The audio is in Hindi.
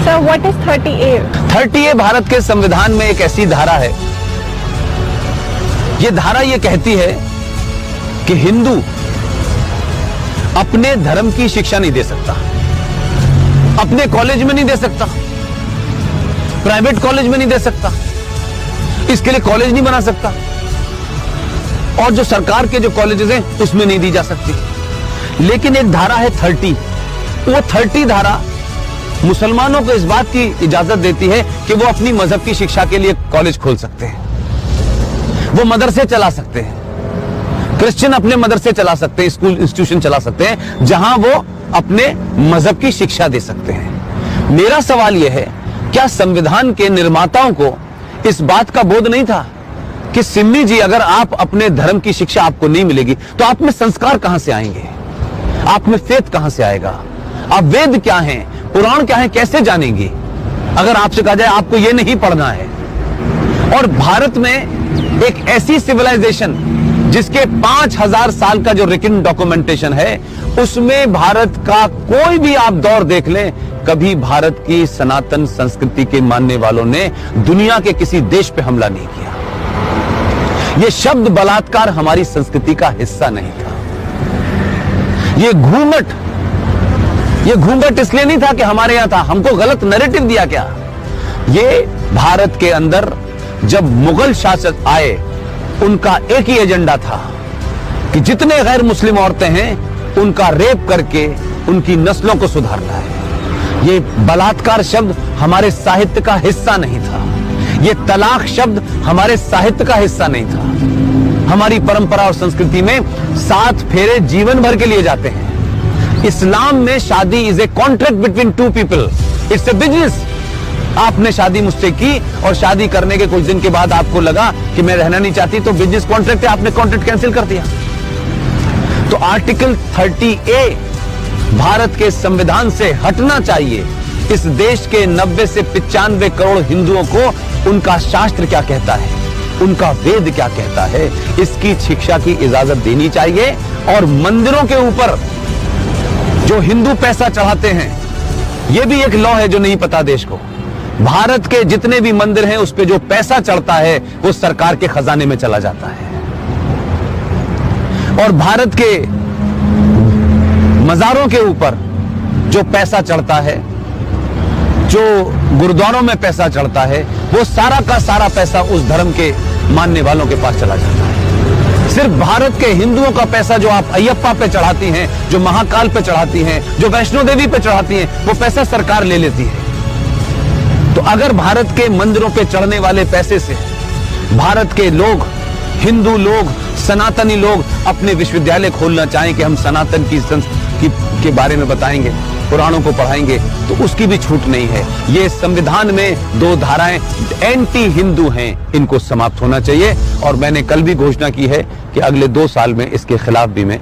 Sir what is 30A? 30A Bharat के संविधान में एक ऐसी धारा है, ये धारा ये कहती है कि हिंदू अपने धर्म की शिक्षा नहीं दे सकता, अपने कॉलेज में नहीं दे सकता, प्राइवेट कॉलेज में नहीं दे सकता, इसके लिए कॉलेज नहीं बना सकता, और जो सरकार के जो कॉलेजेस हैं उसमें नहीं दी जा सकती। लेकिन एक धारा है 30, वो 30 धारा मुसलमानों को इस बात की इजाजत देती है कि वो अपनी मजहब की शिक्षा के लिए कॉलेज खोल सकते हैं, वो मदरसे चला सकते हैं, क्रिश्चियन अपने मदरसे चला सकते हैं, स्कूल इंस्टीट्यूशन चला सकते हैं जहां वो अपने मजहब की शिक्षा दे सकते हैं। मेरा सवाल यह है, क्या संविधान के निर्माताओं को इस बात का बोध नहीं था कि सिन्नी जी, अगर आप अपने धर्म की शिक्षा आपको नहीं मिलेगी तो आप में संस्कार कहां से आएंगे, आप में फेथ कहां से आएगा, आप वेद क्या हैं, पुराण क्या है, कैसे जानेंगे अगर आपसे कहा जाए आपको यह नहीं पढ़ना है। और भारत में एक ऐसी सिविलाइजेशन जिसके 5000 साल का जो रिटन डॉक्यूमेंटेशन है, उसमें भारत का कोई भी आप दौर देख लें, कभी भारत की सनातन संस्कृति के मानने वालों ने दुनिया के किसी देश पे हमला नहीं किया। यह शब्द बलात्कार हमारी संस्कृति का हिस्सा नहीं था। ये घूंघट इसलिए नहीं था कि हमारे यहां था, हमको गलत नैरेटिव दिया क्या। ये भारत के अंदर जब मुगल शासक आए, उनका एक ही एजेंडा था कि जितने गैर मुस्लिम औरतें हैं उनका रेप करके उनकी नस्लों को सुधारना है। ये बलात्कार शब्द हमारे साहित्य का हिस्सा नहीं था, ये तलाक शब्द हमारे साहित्य का हिस्सा नहीं था। हमारी परंपरा और संस्कृति में 7 फेरे जीवन भर के लिए जाते हैं। इस्लाम में शादी is a contract between 2 people, it's a business. आपने शादी मुझसे की और शादी करने के कुछ दिन के बाद आपको लगा कि मैं रहना नहीं चाहती, तो बिजनेस कॉन्ट्रैक्ट है, आपने कॉन्ट्रैक्ट कैंसिल कर दिया। तो आर्टिकल 30A भारत के संविधान से हटना चाहिए। इस देश के 90 से 95 करोड़ हिंदुओं को उनका शास्त्र क्या कहता है, उनका वेद क्या कहता है, इसकी शिक्षा की इजाजत देनी चाहिए। और मंदिरों के ऊपर जो हिंदू पैसा चढ़ाते हैं, यह भी एक लॉ है जो नहीं पता देश को। भारत के जितने भी मंदिर हैं उस पे जो पैसा चढ़ता है वो सरकार के खजाने में चला जाता है। और भारत के मजारों के ऊपर जो पैसा चढ़ता है, जो गुरुद्वारों में पैसा चढ़ता है, वो सारा का सारा पैसा उस धर्म के मानने वालों के पास चला जाता है। सिर्फ भारत के हिंदुओं का पैसा जो आप अयप्पा पे चढ़ाती हैं, जो महाकाल पे चढ़ाती हैं, जो वैष्णो देवी पे चढ़ाती हैं, वो पैसा सरकार ले लेती है। तो अगर भारत के मंदिरों पे चढ़ने वाले पैसे से भारत के लोग, हिंदू लोग, सनातनी लोग अपने विश्वविद्यालय खोलना चाहें कि हम सनातन की संस्कृति के बारे में बताएंगे, पुराणों को पढ़ाएंगे, तो उसकी भी छूट नहीं है। ये संविधान में 2 धाराएं एंटी हिंदू हैं, इनको समाप्त होना चाहिए। और मैंने कल भी घोषणा की है कि अगले 2 साल में इसके खिलाफ भी मैं